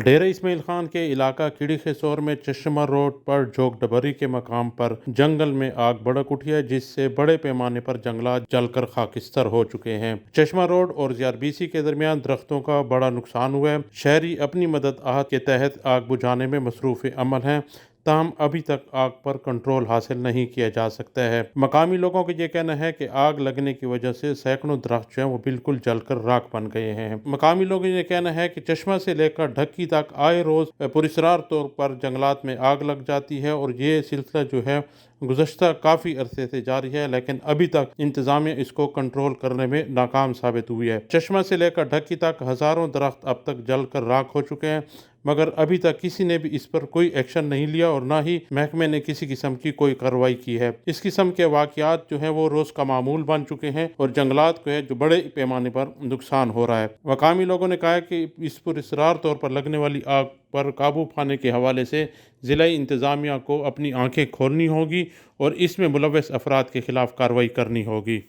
ڈیرہ اسماعیل خان کے علاقہ کڑی خیسور میں چشمہ روڈ پر جوگ ڈبری کے مقام پر جنگل میں آگ بھڑک اٹھی ہے، جس سے بڑے پیمانے پر جنگلات جل کر خاکستر ہو چکے ہیں۔ چشمہ روڈ اور ZRBC کے درمیان درختوں کا بڑا نقصان ہوا ہے۔ شہری اپنی مدد آہت کے تحت آگ بجھانے میں مصروف عمل ہیں، تاہم ابھی تک آگ پر کنٹرول حاصل نہیں کیا جا سکتا ہے۔ مقامی لوگوں کا یہ کہنا ہے کہ آگ لگنے کی وجہ سے سینکڑوں درخت جو ہیں وہ بالکل جل کر راکھ بن گئے ہیں۔ مقامی لوگوں کا یہ کہنا ہے کہ چشمہ سے لے کر ڈھکی تک آئے روز پراسرار طور پر جنگلات میں آگ لگ جاتی ہے اور یہ سلسلہ جو ہے گزشتہ کافی عرصے سے جاری ہے، لیکن ابھی تک انتظامیہ اس کو کنٹرول کرنے میں ناکام ثابت ہوئی ہے۔ چشمہ سے لے کر ڈھکی تک ہزاروں درخت اب تک جل کر راکھ ہو چکے ہیں، مگر ابھی تک کسی نے بھی اس پر کوئی ایکشن نہیں لیا اور نہ ہی محکمے نے کسی قسم کی کوئی کارروائی کی ہے۔ اس قسم کے واقعات جو ہیں وہ روز کا معمول بن چکے ہیں اور جنگلات کو ہے جو بڑے پیمانے پر نقصان ہو رہا ہے۔ مقامی لوگوں نے کہا ہے کہ اس پر اسرار طور پر لگنے والی آگ پر قابو پانے کے حوالے سے ضلعی انتظامیہ کو اپنی آنکھیں کھولنی ہوگی اور اس میں ملوث افراد کے خلاف کارروائی کرنی ہوگی۔